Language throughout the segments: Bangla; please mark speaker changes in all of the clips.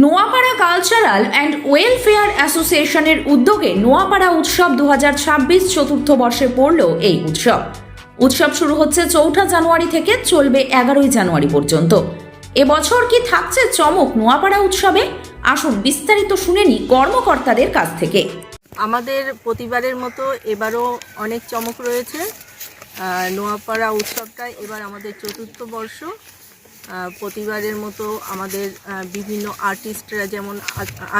Speaker 1: নোয়াপাড়া কালচারাল অ্যান্ড ওয়েলফেয়ার অ্যাসোসিয়েশনের উদ্যোগে নোয়াপাড়া উৎসব 2026 চতুর্থ বর্ষে পড়ল এই উৎসব শুরু হচ্ছে 4 জানুয়ারি থেকে চলবে 11 জানুয়ারি পর্যন্ত। এবছর কি থাকছে চমক নোয়াপাড়া উৎসবে? আসুন বিস্তারিত শুনে নিই কর্মকর্তাদের কাছ থেকে।
Speaker 2: আমাদের প্রতিবারের মতো এবারও অনেক চমক রয়েছে। নোয়াপাড়া উৎসবটা এবার আমাদের চতুর্থ বর্ষ। প্রতিবারের মতো আমাদের বিভিন্ন আর্টিস্টরা যেমন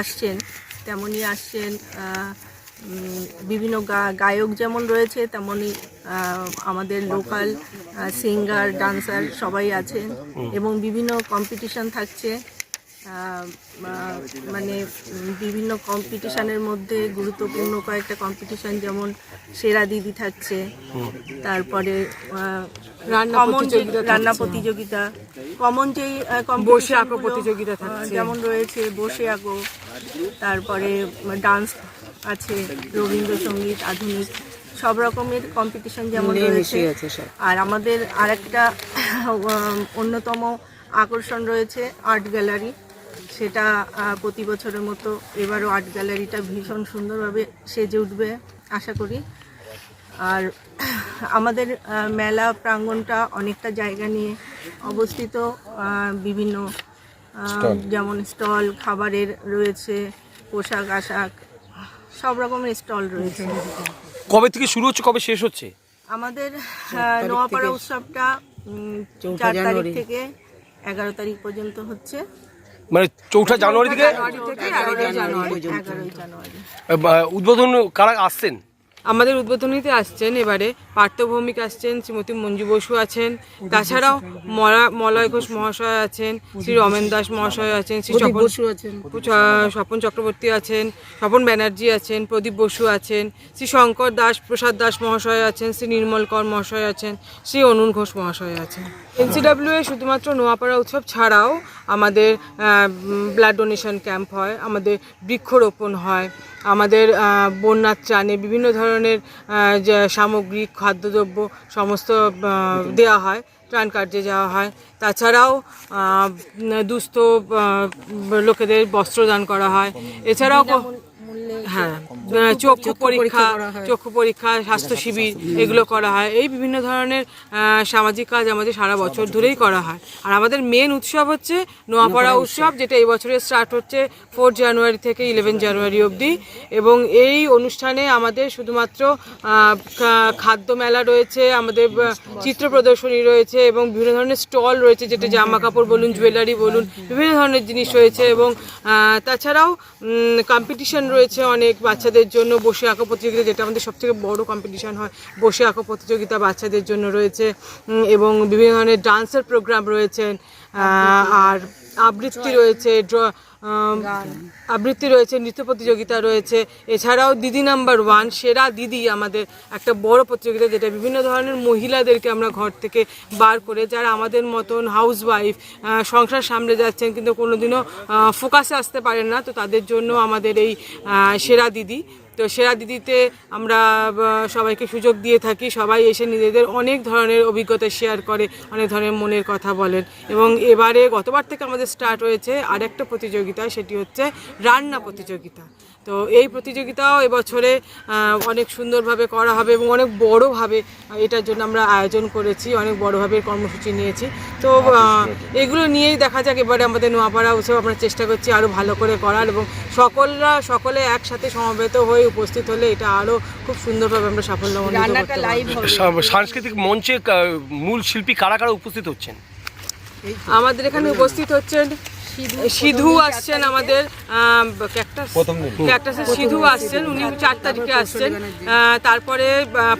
Speaker 2: আসছেন তেমনই আসছেন, বিভিন্ন গায়ক যেমন রয়েছে তেমনই আমাদের লোকাল সিঙ্গার ডান্সার সবাই আছেন এবং বিভিন্ন কম্পিটিশন থাকছে। মানে বিভিন্ন কম্পিটিশানের মধ্যে গুরুত্বপূর্ণ কয়েকটা কম্পিটিশান যেমন সেরা দিদি থাকছে, তারপরে রান্না প্রতিযোগিতা, কমন যেই বসে আঁকো প্রতিযোগিতা থাকছে যেমন রয়েছে বসে আঁকো, তারপরে ডান্স আছে, রবীন্দ্রসঙ্গীত, আধুনিক সব রকমের কম্পিটিশন যেমন রয়েছে। আর আমাদের আরেকটা অন্যতম আকর্ষণ রয়েছে আর্ট গ্যালারি। সেটা প্রতি বছরের মতো এবারও আর্ট গ্যালারিটা ভীষণ সুন্দরভাবে সেজে উঠবে আশা করি। আর আমাদের মেলা প্রাঙ্গণটা অনেকটা জায়গা নিয়ে অবস্থিত, বিভিন্ন যেমন স্টল খাবারের রয়েছে, পোশাক আশাক সব রকমের স্টল রয়েছে।
Speaker 3: কবে থেকে শুরু হচ্ছে, কবে শেষ হচ্ছে?
Speaker 2: আমাদের নোয়াপাড়া উৎসবটা 4 তারিখ থেকে 11 তারিখ পর্যন্ত হচ্ছে,
Speaker 3: মানে 4 জানুয়ারি থেকে
Speaker 2: 11 জানুয়ারি।
Speaker 3: উদ্বোধন কারা আসছেন?
Speaker 4: আমাদের উদ্বোধনীতে আসছেন এবারে পার্থ ভৌমিক আসছেন, শ্রীমতী মঞ্জু বসু আছেন, তাছাড়াও মলয় ঘোষ মহাশয় আছেন, শ্রী রমেন দাস মহাশয় আছেন, শ্রী স্বপন চক্রবর্তী আছেন, স্বপন ব্যানার্জি আছেন, প্রদীপ বসু আছেন, শ্রী শঙ্কর দাস প্রসাদ দাস মহাশয় আছেন, শ্রী নির্মল কর মহাশয় আছেন, শ্রী অনুন ঘোষ মহাশয় আছেন। NCWA শুধুমাত্র নোয়াপাড়া উৎসব ছাড়াও আমাদের ব্লাড ডোনেশন ক্যাম্প হয়, আমাদের বৃক্ষরোপণ হয়, আমাদের বন্যার ত্রাণে বিভিন্ন ধরনের সামগ্রিক খাদ্যদ্রব্য সমস্ত দেওয়া হয়, ত্রাণ কার্যে যাওয়া হয়। তাছাড়াও দুস্থ লোকেদের বস্ত্রদান করা হয়। এছাড়াও চক্ষু পরীক্ষা, স্বাস্থ্য শিবির এগুলো করা হয়। এই বিভিন্ন ধরনের সামাজিক কাজ আমাদের সারা বছর ধরেই করা হয়। আর আমাদের মেন উৎসব হচ্ছে নোয়াপাড়া উৎসব, যেটা এই বছরে স্টার্ট হচ্ছে 4 জানুয়ারি থেকে 11 জানুয়ারি অবধি। এবং এই অনুষ্ঠানে আমাদের শুধুমাত্র খাদ্য মেলা রয়েছে, আমাদের চিত্র প্রদর্শনী রয়েছে এবং বিভিন্ন ধরনের স্টল রয়েছে, যেটা জামা কাপড় বলুন, জুয়েলারি বলুন, বিভিন্ন ধরনের জিনিস রয়েছে। এবং তাছাড়াও কম্পিটিশন রয়েছে অনেক বাচ্চাদের জন্য, বসে আঁকো প্রতিযোগিতা, যেটা আমাদের সবথেকে বড় কম্পিটিশন হয়, বসে আঁকো প্রতিযোগিতা বাচ্চাদের জন্য রয়েছে। এবং বিভিন্ন ধরনের ডান্সের প্রোগ্রাম রয়েছেন, আর আবৃত্তি রয়েছে, নৃত্য প্রতিযোগিতা রয়েছে। এছাড়াও দিদি নাম্বার 1 সেরা দিদি আমাদের একটা বড় প্রতিযোগিতা, যেটা বিভিন্ন ধরনের মহিলাদেরকে আমরা ঘর থেকে বার করে, যারা আমাদের মতন হাউস ওয়াইফ সংসার সামলে যাচ্ছেন কিন্তু কোনোদিনও ফোকাসে আসতে পারেন না, তো তাদের জন্য আমাদের এই সেরা দিদি। তো সেরা দিদিতে আমরা সবাইকে সুযোগ দিয়ে থাকি, সবাই এসে নিজেদের অনেক ধরনের অভিজ্ঞতা শেয়ার করে, অনেক ধরনের মনের কথা বলেন। এবং এবারে গতবার থেকে আমাদের স্টার্ট হয়েছে আরেকটা প্রতিযোগিতা, সেটি হচ্ছে রান্না প্রতিযোগিতা। তো এই প্রতিযোগিতাও এবছরে অনেক সুন্দরভাবে করা হবে এবং অনেক বড়োভাবে এটার জন্য আমরা আয়োজন করেছি, অনেক বড়োভাবে কর্মসূচি নিয়েছি। তো এগুলো নিয়েই দেখা যাক এবারে আমাদের নোয়াপাড়া উৎসব আমরা চেষ্টা করছি আরও ভালো করে করার, এবং সকলে একসাথে সমবেত হয়ে উপস্থিত হলে এটা আরও খুব সুন্দরভাবে আমরা সাফল্যমণ্ডিত করতে পারব।
Speaker 3: সাংস্কৃতিক মঞ্চে মূল শিল্পী কারা কারা উপস্থিত হচ্ছেন?
Speaker 4: আমাদের এখানে উপস্থিত হচ্ছেন সিধু আসছেন, আমাদের ক্যাকটাসের সিধু আসছেন, উনি 4 তারিখে আসছেন। তারপরে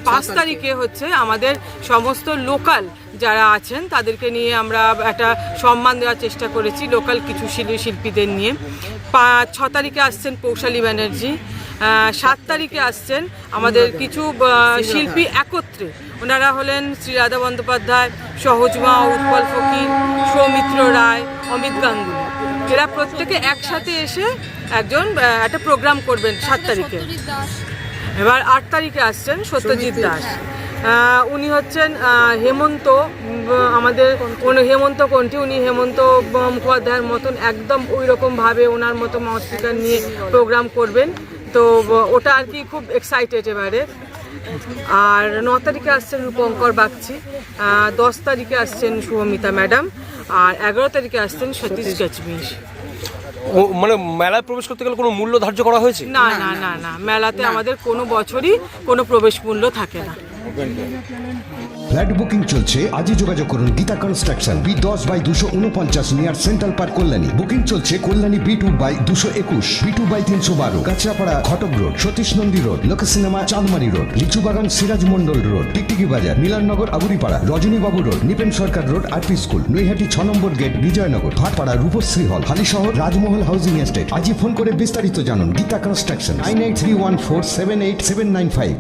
Speaker 4: 5 তারিখে হচ্ছে আমাদের সমস্ত লোকাল যারা আছেন তাদেরকে নিয়ে আমরা একটা সম্মান দেওয়ার চেষ্টা করেছি, লোকাল কিছু শিল্পীদের নিয়ে। 6 তারিখে আসছেন পৌশালী ব্যানার্জি, 7 তারিখে আসছেন আমাদের কিছু শিল্পী একত্রে, ওনারা হলেন শ্রী রাধা বন্দ্যোপাধ্যায়, সহজমা, উৎপল ফকির, সৌমিত্র রায়, অমিত গাঙ্গুলি। এরা প্রত্যেকে একসাথে এসে একটা প্রোগ্রাম করবেন 7 তারিখে। এবার 8 তারিখে আসছেন সত্যজিৎ দাস, উনি হচ্ছেন হেমন্ত আমাদের হেমন্ত কণ্ঠী। উনি হেমন্ত মুখোপাধ্যায়ের মতন একদম ওই রকমভাবে ওনার মতো মাউথ স্পিকার নিয়ে প্রোগ্রাম করবেন। তো ওটা আর কি খুব এক্সাইটেড এবারে। আর 9 তারিখে আসছেন রূপঙ্কর বাগচি, 10 তারিখে আসছেন শুভমিতা ম্যাডাম, আর 11 তারিখে আসছেন সতীশ গজমেশ।
Speaker 3: মানে মেলায় প্রবেশ করতে গেলে কোনো মূল্য ধার্য করা হয়েছে?
Speaker 4: না না না না, মেলাতে আমাদের কোনো বছরই কোনো প্রবেশ মূল্য থাকে না।
Speaker 5: ফ্ল্যাট বুকিং চলছে, আজই যোগাযোগ করুন Gita construction, B10/249 near central park Kalyani. Booking চলছে কল্যাণী B2/221, B2/312, কাঁচরাপাড়া ঘটক রোড, সতীশ নন্দী রোড, লোক সিনেমা চাঁদমারি রোড, লিচুবাগান সিরাজ মন্ডল রোড, টিকটিকি বাজার, মিলননগর আবুরিপাড়া, রজনীবাবু রোড, নিপেন সরকার রোড, আরপি স্কুল, নৈহাটি 6 নম্বর গেট, বিজয়নগর, ভাটপাড়া রূপশ্রী হল, হালিশহর রাজমহল হাউজিং এস্টেট। আজই ফোন করে বিস্তারিত জানুন। গীতা কনস্ট্রাকশন 9831478795।